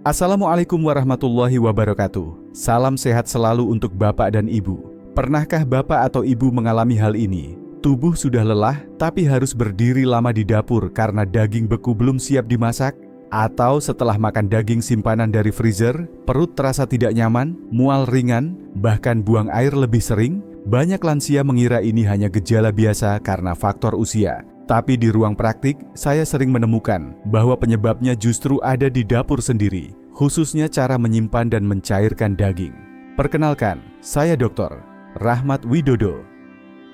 Assalamualaikum warahmatullahi wabarakatuh. Salam sehat selalu untuk Bapak dan Ibu. Pernahkah Bapak atau Ibu mengalami hal ini? Tubuh sudah lelah, tapi harus berdiri lama di dapur karena daging beku belum siap dimasak? Atau setelah makan daging simpanan dari freezer, perut terasa tidak nyaman, mual ringan, bahkan buang air lebih sering? Banyak lansia mengira ini hanya gejala biasa karena faktor usia. Tapi di ruang praktik, saya sering menemukan bahwa penyebabnya justru ada di dapur sendiri, khususnya cara menyimpan dan mencairkan daging. Perkenalkan, saya Dr. Rahmat Widodo.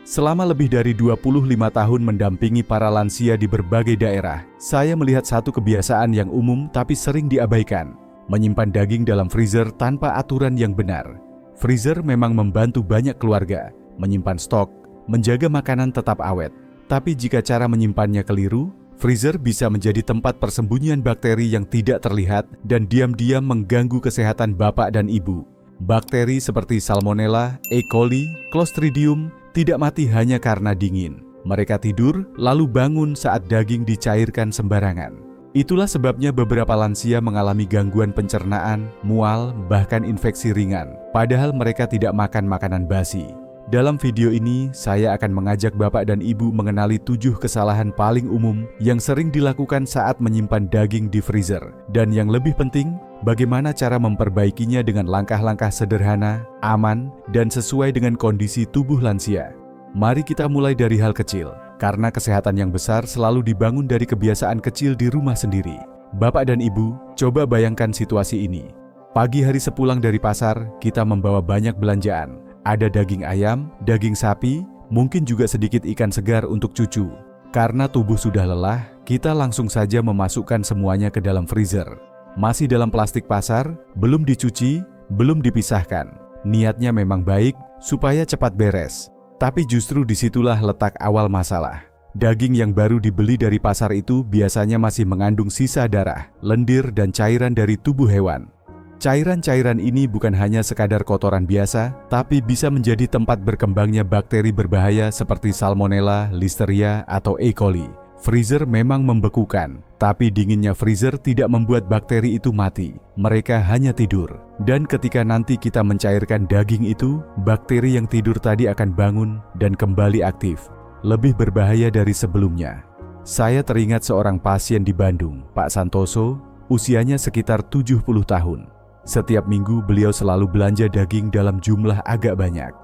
Selama lebih dari 25 tahun mendampingi para lansia di berbagai daerah, saya melihat satu kebiasaan yang umum tapi sering diabaikan, menyimpan daging dalam freezer tanpa aturan yang benar. Freezer memang membantu banyak keluarga, menyimpan stok, menjaga makanan tetap awet. Tapi jika cara menyimpannya keliru, freezer bisa menjadi tempat persembunyian bakteri yang tidak terlihat dan diam-diam mengganggu kesehatan Bapak dan Ibu. Bakteri seperti Salmonella, E. coli, Clostridium tidak mati hanya karena dingin. Mereka tidur lalu bangun saat daging dicairkan sembarangan. Itulah sebabnya beberapa lansia mengalami gangguan pencernaan, mual, bahkan infeksi ringan, padahal mereka tidak makan makanan basi. Dalam video ini, saya akan mengajak Bapak dan Ibu mengenali 7 kesalahan paling umum yang sering dilakukan saat menyimpan daging di freezer. Dan yang lebih penting, bagaimana cara memperbaikinya dengan langkah-langkah sederhana, aman, dan sesuai dengan kondisi tubuh lansia. Mari kita mulai dari hal kecil, karena kesehatan yang besar selalu dibangun dari kebiasaan kecil di rumah sendiri. Bapak dan Ibu, coba bayangkan situasi ini. Pagi hari sepulang dari pasar, kita membawa banyak belanjaan. Ada daging ayam, daging sapi, mungkin juga sedikit ikan segar untuk cucu. Karena tubuh sudah lelah, kita langsung saja memasukkan semuanya ke dalam freezer. Masih dalam plastik pasar, belum dicuci, belum dipisahkan. Niatnya memang baik, supaya cepat beres. Tapi justru disitulah letak awal masalah. Daging yang baru dibeli dari pasar itu biasanya masih mengandung sisa darah, lendir, dan cairan dari tubuh hewan. Cairan-cairan ini bukan hanya sekadar kotoran biasa, tapi bisa menjadi tempat berkembangnya bakteri berbahaya seperti Salmonella, Listeria, atau E. coli. Freezer memang membekukan, tapi dinginnya freezer tidak membuat bakteri itu mati. Mereka hanya tidur. Dan ketika nanti kita mencairkan daging itu, bakteri yang tidur tadi akan bangun dan kembali aktif. Lebih berbahaya dari sebelumnya. Saya teringat seorang pasien di Bandung, Pak Santoso, usianya sekitar 70 tahun. Setiap minggu beliau selalu belanja daging dalam jumlah agak banyak.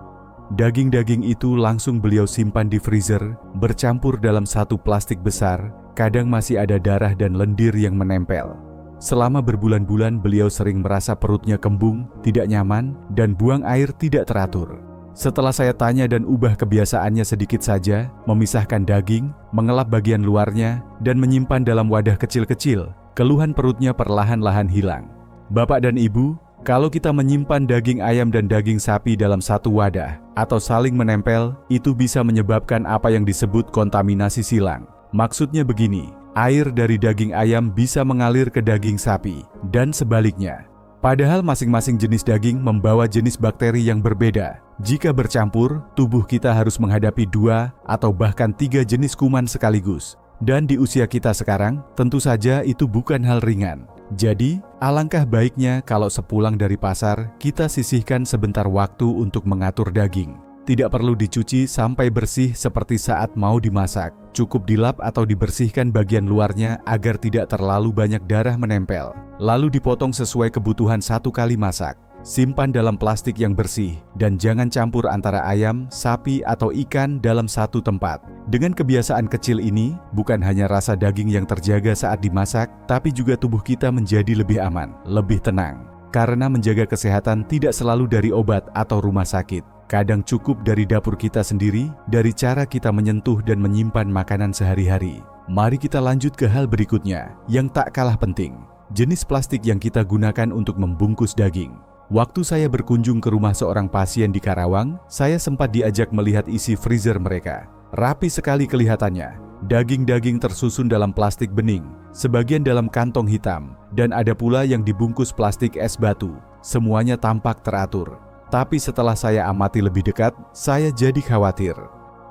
Daging-daging itu langsung beliau simpan di freezer, bercampur dalam satu plastik besar, kadang masih ada darah dan lendir yang menempel. Selama berbulan-bulan beliau sering merasa perutnya kembung, tidak nyaman, dan buang air tidak teratur. Setelah saya tanya dan ubah kebiasaannya sedikit saja, memisahkan daging, mengelap bagian luarnya, dan menyimpan dalam wadah kecil-kecil, keluhan perutnya perlahan-lahan hilang. Bapak dan Ibu, kalau kita menyimpan daging ayam dan daging sapi dalam satu wadah atau saling menempel, itu bisa menyebabkan apa yang disebut kontaminasi silang. Maksudnya begini, air dari daging ayam bisa mengalir ke daging sapi, dan sebaliknya. Padahal masing-masing jenis daging membawa jenis bakteri yang berbeda. Jika bercampur, tubuh kita harus menghadapi 2 atau bahkan 3 jenis kuman sekaligus. Dan di usia kita sekarang, tentu saja itu bukan hal ringan. Jadi, alangkah baiknya kalau sepulang dari pasar, kita sisihkan sebentar waktu untuk mengatur daging. Tidak perlu dicuci sampai bersih seperti saat mau dimasak. Cukup dilap atau dibersihkan bagian luarnya agar tidak terlalu banyak darah menempel. Lalu dipotong sesuai kebutuhan 1 kali masak. Simpan dalam plastik yang bersih dan jangan campur antara ayam, sapi, atau ikan dalam satu tempat. Dengan kebiasaan kecil ini, bukan hanya rasa daging yang terjaga saat dimasak, tapi juga tubuh kita menjadi lebih aman, lebih tenang. Karena menjaga kesehatan tidak selalu dari obat atau rumah sakit. Kadang cukup dari dapur kita sendiri, dari cara kita menyentuh dan menyimpan makanan sehari-hari. Mari kita lanjut ke hal berikutnya, yang tak kalah penting. Jenis plastik yang kita gunakan untuk membungkus daging. Waktu saya berkunjung ke rumah seorang pasien di Karawang, saya sempat diajak melihat isi freezer mereka. Rapi sekali kelihatannya. Daging-daging tersusun dalam plastik bening, sebagian dalam kantong hitam, dan ada pula yang dibungkus plastik es batu. Semuanya tampak teratur. Tapi setelah saya amati lebih dekat, saya jadi khawatir.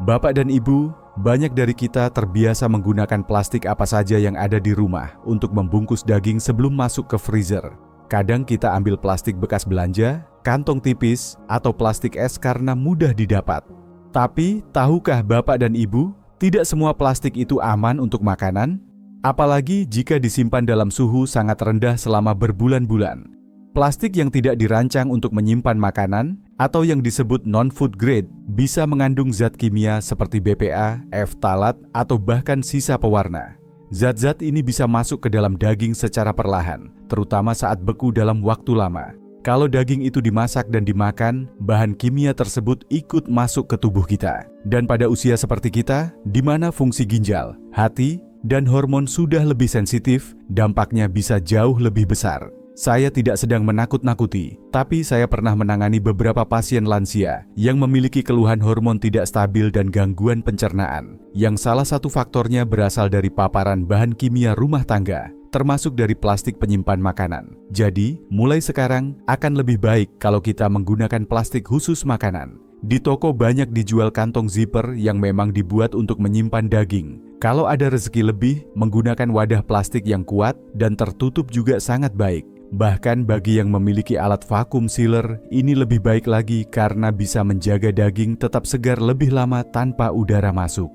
Bapak dan Ibu, Banyak dari kita terbiasa menggunakan plastik apa saja yang ada di rumah untuk membungkus daging sebelum masuk ke freezer. Kadang kita ambil plastik bekas belanja, kantong tipis, atau plastik es karena mudah didapat. Tapi, tahukah Bapak dan Ibu, tidak semua plastik itu aman untuk makanan? Apalagi jika disimpan dalam suhu sangat rendah selama berbulan-bulan. Plastik yang tidak dirancang untuk menyimpan makanan atau yang disebut non-food grade bisa mengandung zat kimia seperti BPA, ftalat, atau bahkan sisa pewarna. Zat-zat ini bisa masuk ke dalam daging secara perlahan, terutama saat beku dalam waktu lama. Kalau daging itu dimasak dan dimakan, bahan kimia tersebut ikut masuk ke tubuh kita. Dan pada usia seperti kita, di mana fungsi ginjal, hati, dan hormon sudah lebih sensitif, dampaknya bisa jauh lebih besar. Saya tidak sedang menakut-nakuti, tapi saya pernah menangani beberapa pasien lansia yang memiliki keluhan hormon tidak stabil dan gangguan pencernaan, yang salah satu faktornya berasal dari paparan bahan kimia rumah tangga, termasuk dari plastik penyimpan makanan. Jadi, mulai sekarang akan lebih baik kalau kita menggunakan plastik khusus makanan. Di toko banyak dijual kantong zipper yang memang dibuat untuk menyimpan daging. Kalau ada rezeki lebih, menggunakan wadah plastik yang kuat dan tertutup juga sangat baik. Bahkan bagi yang memiliki alat vacuum sealer, ini lebih baik lagi karena bisa menjaga daging tetap segar lebih lama tanpa udara masuk.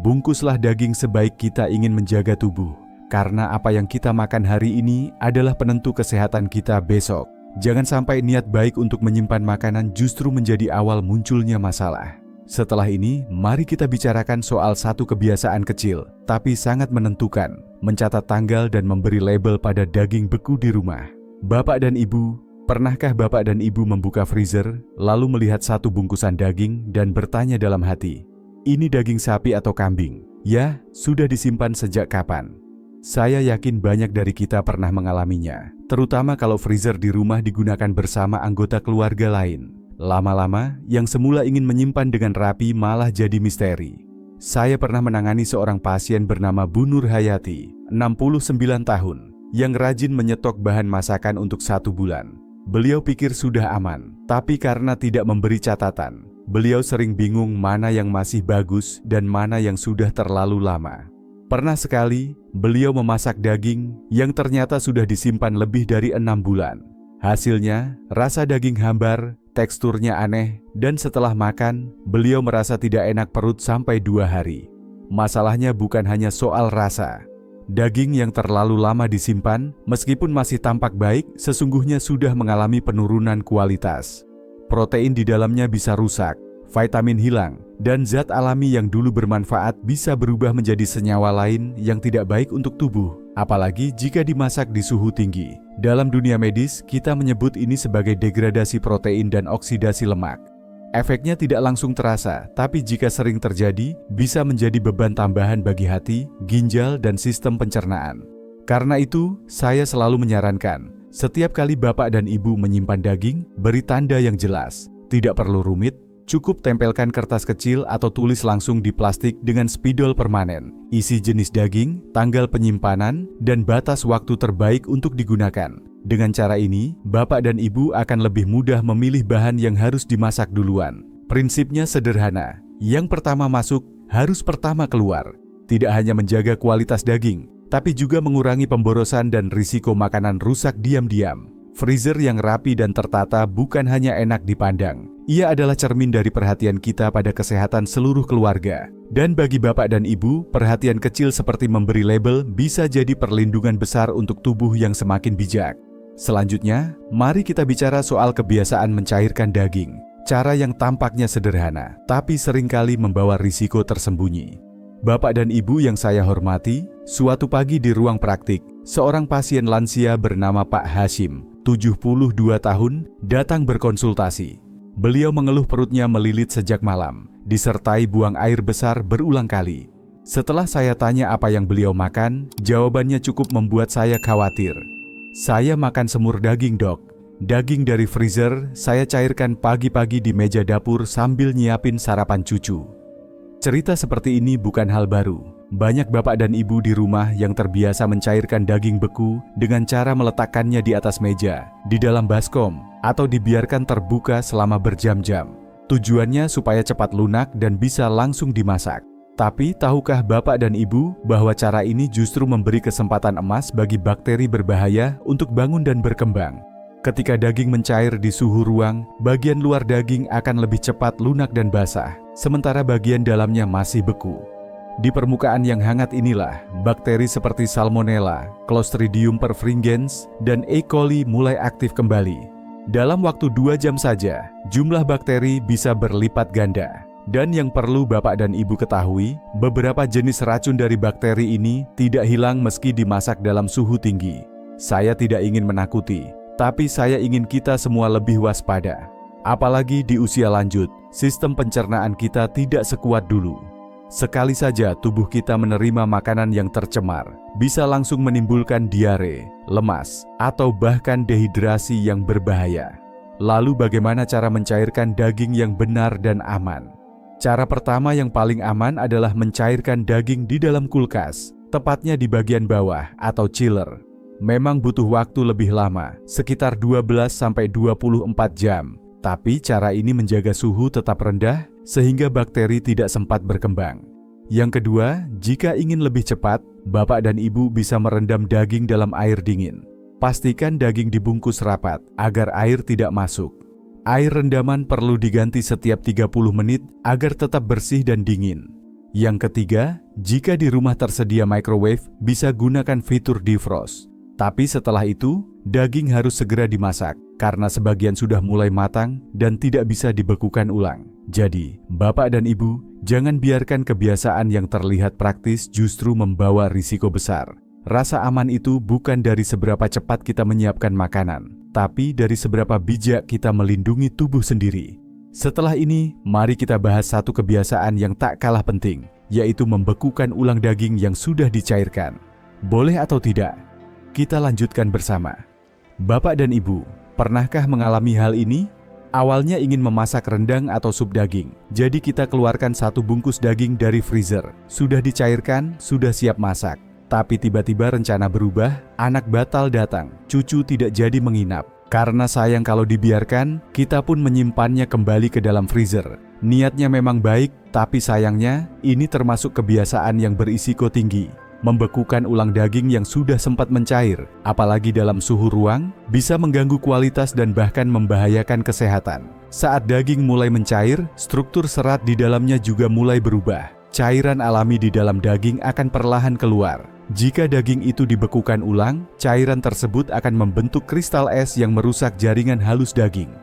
Bungkuslah daging sebaik kita ingin menjaga tubuh, karena apa yang kita makan hari ini adalah penentu kesehatan kita besok. Jangan sampai niat baik untuk menyimpan makanan justru menjadi awal munculnya masalah. Setelah ini, mari kita bicarakan soal satu kebiasaan kecil, tapi sangat menentukan, mencatat tanggal dan memberi label pada daging beku di rumah. Bapak dan Ibu, pernahkah Bapak dan Ibu membuka freezer, lalu melihat satu bungkusan daging dan bertanya dalam hati, ini daging sapi atau kambing? Ya, sudah disimpan sejak kapan? Saya yakin banyak dari kita pernah mengalaminya, terutama kalau freezer di rumah digunakan bersama anggota keluarga lain. Lama-lama, yang semula ingin menyimpan dengan rapi malah jadi misteri. Saya pernah menangani seorang pasien bernama Bu Nur Hayati, 69 tahun, yang rajin menyetok bahan masakan untuk 1 bulan. Beliau pikir sudah aman, tapi karena tidak memberi catatan, beliau sering bingung mana yang masih bagus dan mana yang sudah terlalu lama. Pernah sekali, beliau memasak daging yang ternyata sudah disimpan lebih dari 6 bulan. Hasilnya, rasa daging hambar, teksturnya aneh, dan setelah makan, beliau merasa tidak enak perut sampai 2 hari. Masalahnya bukan hanya soal rasa. Daging yang terlalu lama disimpan, meskipun masih tampak baik, sesungguhnya sudah mengalami penurunan kualitas. Protein di dalamnya bisa rusak, vitamin hilang, dan zat alami yang dulu bermanfaat bisa berubah menjadi senyawa lain yang tidak baik untuk tubuh, apalagi jika dimasak di suhu tinggi. Dalam dunia medis, kita menyebut ini sebagai degradasi protein dan oksidasi lemak. Efeknya tidak langsung terasa, tapi jika sering terjadi, bisa menjadi beban tambahan bagi hati, ginjal, dan sistem pencernaan. Karena itu, saya selalu menyarankan, setiap kali Bapak dan Ibu menyimpan daging, beri tanda yang jelas. Tidak perlu rumit, cukup tempelkan kertas kecil atau tulis langsung di plastik dengan spidol permanen, isi jenis daging, tanggal penyimpanan, dan batas waktu terbaik untuk digunakan. Dengan cara ini, Bapak dan Ibu akan lebih mudah memilih bahan yang harus dimasak duluan. Prinsipnya sederhana, yang pertama masuk harus pertama keluar. Tidak hanya menjaga kualitas daging, tapi juga mengurangi pemborosan dan risiko makanan rusak diam-diam. Freezer yang rapi dan tertata bukan hanya enak dipandang, ia adalah cermin dari perhatian kita pada kesehatan seluruh keluarga. Dan bagi Bapak dan Ibu, perhatian kecil seperti memberi label bisa jadi perlindungan besar untuk tubuh yang semakin bijak. Selanjutnya, mari kita bicara soal kebiasaan mencairkan daging. Cara yang tampaknya sederhana, tapi seringkali membawa risiko tersembunyi. Bapak dan Ibu yang saya hormati, suatu pagi di ruang praktik, seorang pasien lansia bernama Pak Hashim, 72 tahun, datang berkonsultasi. Beliau mengeluh perutnya melilit sejak malam, disertai buang air besar berulang kali. Setelah saya tanya apa yang beliau makan, jawabannya cukup membuat saya khawatir. Saya makan semur daging, Dok. Daging dari freezer saya cairkan pagi-pagi di meja dapur sambil nyiapin sarapan cucu. Cerita seperti ini bukan hal baru. Banyak bapak dan ibu di rumah yang terbiasa mencairkan daging beku dengan cara meletakkannya di atas meja, di dalam baskom, atau dibiarkan terbuka selama berjam-jam. Tujuannya supaya cepat lunak dan bisa langsung dimasak. Tapi tahukah Bapak dan Ibu bahwa cara ini justru memberi kesempatan emas bagi bakteri berbahaya untuk bangun dan berkembang? Ketika daging mencair di suhu ruang, bagian luar daging akan lebih cepat lunak dan basah, sementara bagian dalamnya masih beku. Di permukaan yang hangat inilah, bakteri seperti Salmonella, Clostridium perfringens, dan E. coli mulai aktif kembali. Dalam waktu 2 jam saja, jumlah bakteri bisa berlipat ganda. Dan yang perlu Bapak dan Ibu ketahui, beberapa jenis racun dari bakteri ini tidak hilang meski dimasak dalam suhu tinggi. Saya tidak ingin menakuti, tapi saya ingin kita semua lebih waspada. Apalagi di usia lanjut, sistem pencernaan kita tidak sekuat dulu. Sekali saja tubuh kita menerima makanan yang tercemar, bisa langsung menimbulkan diare, lemas, atau bahkan dehidrasi yang berbahaya. Lalu bagaimana cara mencairkan daging yang benar dan aman? Cara pertama yang paling aman adalah mencairkan daging di dalam kulkas, tepatnya di bagian bawah atau chiller. Memang butuh waktu lebih lama, sekitar 12-24 jam. Tapi cara ini menjaga suhu tetap rendah sehingga bakteri tidak sempat berkembang. Yang kedua, jika ingin lebih cepat, Bapak dan Ibu bisa merendam daging dalam air dingin. Pastikan daging dibungkus rapat agar air tidak masuk. Air rendaman perlu diganti setiap 30 menit agar tetap bersih dan dingin. Yang ketiga, jika di rumah tersedia microwave, bisa gunakan fitur defrost. Tapi setelah itu, daging harus segera dimasak karena sebagian sudah mulai matang dan tidak bisa dibekukan ulang. Jadi, Bapak dan Ibu, jangan biarkan kebiasaan yang terlihat praktis justru membawa risiko besar. Rasa aman itu bukan dari seberapa cepat kita menyiapkan makanan, tapi dari seberapa bijak kita melindungi tubuh sendiri. Setelah ini, mari kita bahas satu kebiasaan yang tak kalah penting, yaitu membekukan ulang daging yang sudah dicairkan. Boleh atau tidak? Kita lanjutkan bersama. Bapak dan Ibu, pernahkah mengalami hal ini? Awalnya ingin memasak rendang atau sup daging, jadi kita keluarkan 1 bungkus daging dari freezer. Sudah dicairkan, sudah siap masak. Tapi tiba-tiba rencana berubah, anak batal datang, cucu tidak jadi menginap. Karena sayang kalau dibiarkan, kita pun menyimpannya kembali ke dalam freezer. Niatnya memang baik, tapi sayangnya ini termasuk kebiasaan yang berisiko tinggi. Membekukan ulang daging yang sudah sempat mencair, apalagi dalam suhu ruang, bisa mengganggu kualitas dan bahkan membahayakan kesehatan. Saat daging mulai mencair, struktur serat di dalamnya juga mulai berubah. Cairan alami di dalam daging akan perlahan keluar. Jika daging itu dibekukan ulang, cairan tersebut akan membentuk kristal es yang merusak jaringan halus daging.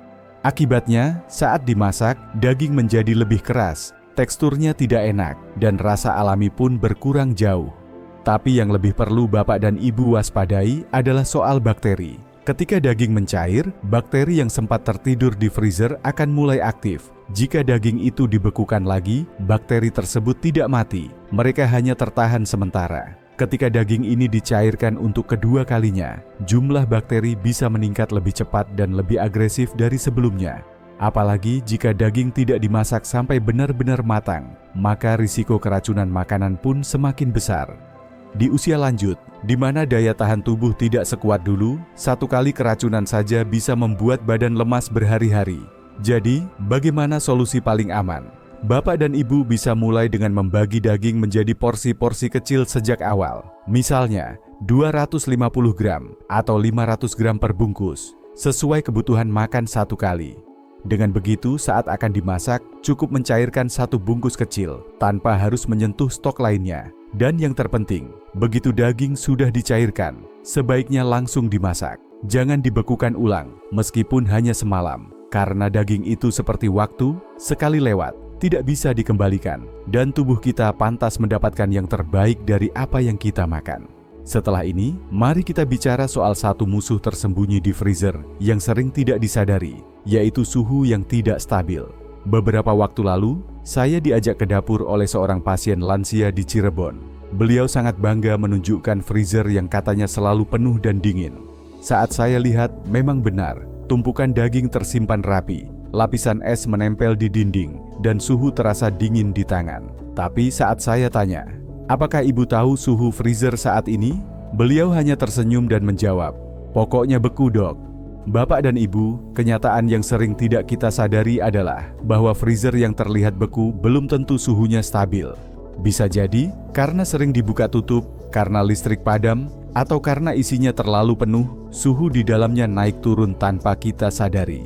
Akibatnya, saat dimasak, daging menjadi lebih keras, teksturnya tidak enak, dan rasa alami pun berkurang jauh. Tapi yang lebih perlu Bapak dan Ibu waspadai adalah soal bakteri. Ketika daging mencair, bakteri yang sempat tertidur di freezer akan mulai aktif. Jika daging itu dibekukan lagi, bakteri tersebut tidak mati, mereka hanya tertahan sementara. Ketika daging ini dicairkan untuk kedua kalinya, jumlah bakteri bisa meningkat lebih cepat dan lebih agresif dari sebelumnya. Apalagi jika daging tidak dimasak sampai benar-benar matang, maka risiko keracunan makanan pun semakin besar. Di usia lanjut, di mana daya tahan tubuh tidak sekuat dulu, 1 kali keracunan saja bisa membuat badan lemas berhari-hari. Jadi, bagaimana solusi paling aman? Bapak dan Ibu bisa mulai dengan membagi daging menjadi porsi-porsi kecil sejak awal. Misalnya, 250 gram atau 500 gram per bungkus, sesuai kebutuhan makan 1 kali. Dengan begitu, saat akan dimasak, cukup mencairkan 1 bungkus kecil, tanpa harus menyentuh stok lainnya. Dan yang terpenting, begitu daging sudah dicairkan, sebaiknya langsung dimasak. Jangan dibekukan ulang, meskipun hanya semalam. Karena daging itu seperti waktu, sekali lewat, tidak bisa dikembalikan, dan tubuh kita pantas mendapatkan yang terbaik dari apa yang kita makan. Setelah ini, mari kita bicara soal satu musuh tersembunyi di freezer yang sering tidak disadari, yaitu suhu yang tidak stabil. Beberapa waktu lalu, saya diajak ke dapur oleh seorang pasien lansia di Cirebon. Beliau sangat bangga menunjukkan freezer yang katanya selalu penuh dan dingin. Saat saya lihat, memang benar, tumpukan daging tersimpan rapi, lapisan es menempel di dinding, dan suhu terasa dingin di tangan. Tapi saat saya tanya, apakah ibu tahu suhu freezer saat ini? Beliau hanya tersenyum dan menjawab, pokoknya beku dok. Bapak dan Ibu, kenyataan yang sering tidak kita sadari adalah bahwa freezer yang terlihat beku belum tentu suhunya stabil. Bisa jadi karena sering dibuka tutup, karena listrik padam, atau karena isinya terlalu penuh, suhu di dalamnya naik turun tanpa kita sadari.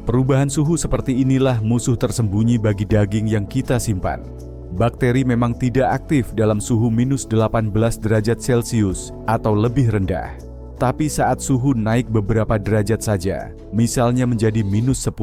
Perubahan suhu seperti inilah musuh tersembunyi bagi daging yang kita simpan. Bakteri memang tidak aktif dalam suhu minus 18 derajat Celcius atau lebih rendah. Tapi saat suhu naik beberapa derajat saja, misalnya menjadi minus 10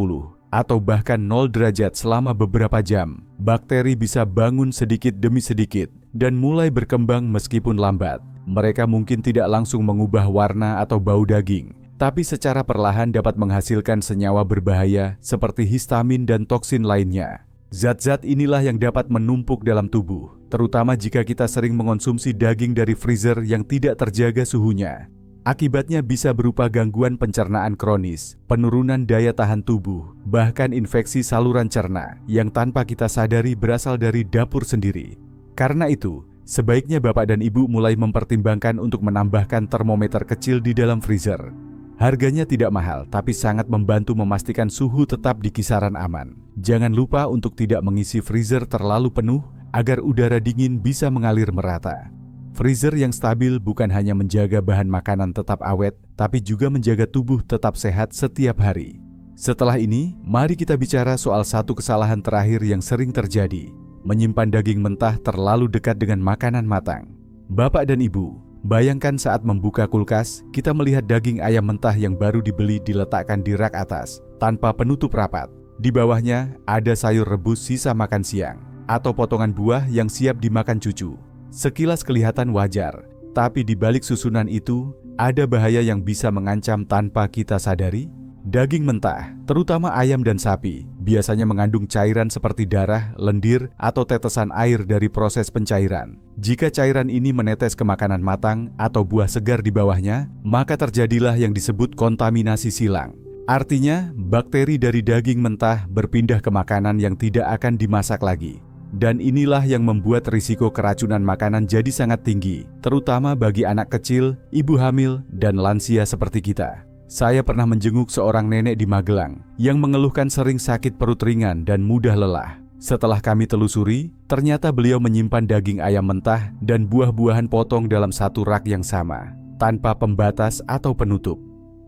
atau bahkan 0 derajat selama beberapa jam, bakteri bisa bangun sedikit demi sedikit dan mulai berkembang meskipun lambat. Mereka mungkin tidak langsung mengubah warna atau bau daging, tapi secara perlahan dapat menghasilkan senyawa berbahaya seperti histamin dan toksin lainnya. Zat-zat inilah yang dapat menumpuk dalam tubuh, terutama jika kita sering mengonsumsi daging dari freezer yang tidak terjaga suhunya. Akibatnya bisa berupa gangguan pencernaan kronis, penurunan daya tahan tubuh, bahkan infeksi saluran cerna yang tanpa kita sadari berasal dari dapur sendiri. Karena itu, sebaiknya Bapak dan Ibu mulai mempertimbangkan untuk menambahkan termometer kecil di dalam freezer. Harganya tidak mahal, tapi sangat membantu memastikan suhu tetap di kisaran aman. Jangan lupa untuk tidak mengisi freezer terlalu penuh agar udara dingin bisa mengalir merata. Freezer yang stabil bukan hanya menjaga bahan makanan tetap awet, tapi juga menjaga tubuh tetap sehat setiap hari. Setelah ini, mari kita bicara soal satu kesalahan terakhir yang sering terjadi. Menyimpan daging mentah terlalu dekat dengan makanan matang. Bapak dan Ibu, bayangkan saat membuka kulkas, kita melihat daging ayam mentah yang baru dibeli diletakkan di rak atas, tanpa penutup rapat. Di bawahnya ada sayur rebus sisa makan siang, atau potongan buah yang siap dimakan cucu. Sekilas kelihatan wajar, tapi di balik susunan itu, ada bahaya yang bisa mengancam tanpa kita sadari. Daging mentah, terutama ayam dan sapi, biasanya mengandung cairan seperti darah, lendir, atau tetesan air dari proses pencairan. Jika cairan ini menetes ke makanan matang atau buah segar di bawahnya, maka terjadilah yang disebut kontaminasi silang. Artinya, bakteri dari daging mentah berpindah ke makanan yang tidak akan dimasak lagi. Dan inilah yang membuat risiko keracunan makanan jadi sangat tinggi, terutama bagi anak kecil, ibu hamil, dan lansia seperti kita. Saya pernah menjenguk seorang nenek di Magelang yang mengeluhkan sering sakit perut ringan dan mudah lelah. Setelah kami telusuri, ternyata beliau menyimpan daging ayam mentah dan buah-buahan potong dalam satu rak yang sama, tanpa pembatas atau penutup.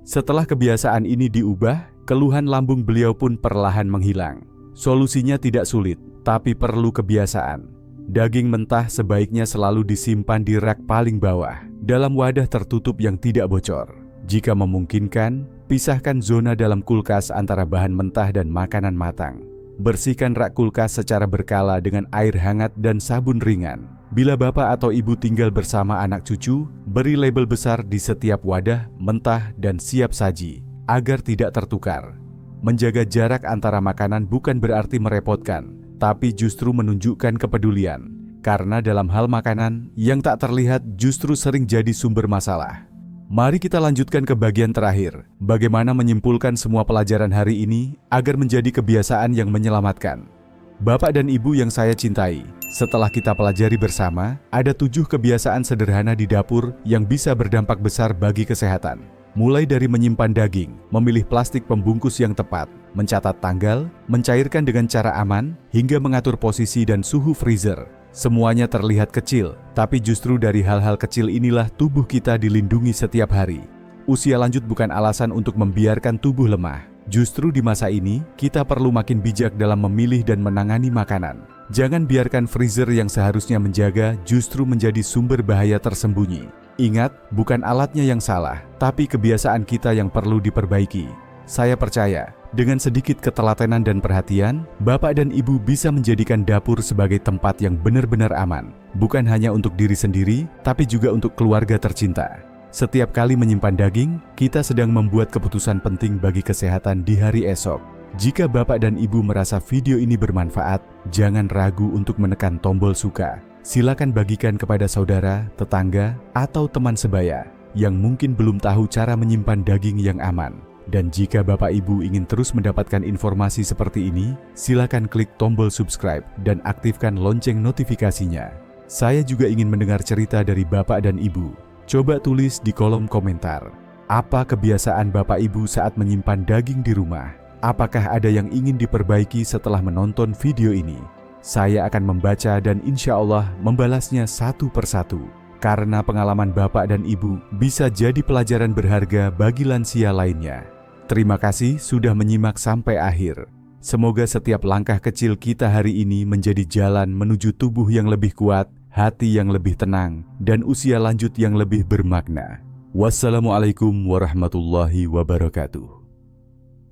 Setelah kebiasaan ini diubah, keluhan lambung beliau pun perlahan menghilang. Solusinya tidak sulit, tapi perlu kebiasaan. Daging mentah sebaiknya selalu disimpan di rak paling bawah, dalam wadah tertutup yang tidak bocor. Jika memungkinkan, pisahkan zona dalam kulkas antara bahan mentah dan makanan matang. Bersihkan rak kulkas secara berkala dengan air hangat dan sabun ringan. Bila Bapak atau Ibu tinggal bersama anak cucu, beri label besar di setiap wadah, mentah dan siap saji, agar tidak tertukar. Menjaga jarak antara makanan bukan berarti merepotkan, tapi justru menunjukkan kepedulian. Karena dalam hal makanan, yang tak terlihat justru sering jadi sumber masalah. Mari kita lanjutkan ke bagian terakhir, bagaimana menyimpulkan semua pelajaran hari ini agar menjadi kebiasaan yang menyelamatkan. Bapak dan Ibu yang saya cintai, setelah kita pelajari bersama, ada 7 kebiasaan sederhana di dapur yang bisa berdampak besar bagi kesehatan. Mulai dari menyimpan daging, memilih plastik pembungkus yang tepat, mencatat tanggal, mencairkan dengan cara aman, hingga mengatur posisi dan suhu freezer. Semuanya terlihat kecil, tapi justru dari hal-hal kecil inilah tubuh kita dilindungi setiap hari. Usia lanjut bukan alasan untuk membiarkan tubuh lemah. Justru di masa ini, kita perlu makin bijak dalam memilih dan menangani makanan. Jangan biarkan freezer yang seharusnya menjaga justru menjadi sumber bahaya tersembunyi. Ingat, bukan alatnya yang salah, tapi kebiasaan kita yang perlu diperbaiki. Saya percaya, dengan sedikit ketelatenan dan perhatian, Bapak dan Ibu bisa menjadikan dapur sebagai tempat yang benar-benar aman. Bukan hanya untuk diri sendiri, tapi juga untuk keluarga tercinta. Setiap kali menyimpan daging, kita sedang membuat keputusan penting bagi kesehatan di hari esok. Jika Bapak dan Ibu merasa video ini bermanfaat, jangan ragu untuk menekan tombol suka. Silakan bagikan kepada saudara, tetangga, atau teman sebaya yang mungkin belum tahu cara menyimpan daging yang aman. Dan jika Bapak Ibu ingin terus mendapatkan informasi seperti ini, silakan klik tombol subscribe dan aktifkan lonceng notifikasinya. Saya juga ingin mendengar cerita dari Bapak dan Ibu. Coba tulis di kolom komentar. Apa kebiasaan Bapak Ibu saat menyimpan daging di rumah? Apakah ada yang ingin diperbaiki setelah menonton video ini? Saya akan membaca dan insya Allah membalasnya satu persatu. Karena pengalaman Bapak dan Ibu bisa jadi pelajaran berharga bagi lansia lainnya. Terima kasih sudah menyimak sampai akhir. Semoga setiap langkah kecil kita hari ini menjadi jalan menuju tubuh yang lebih kuat, hati yang lebih tenang, dan usia lanjut yang lebih bermakna. Wassalamualaikum warahmatullahi wabarakatuh.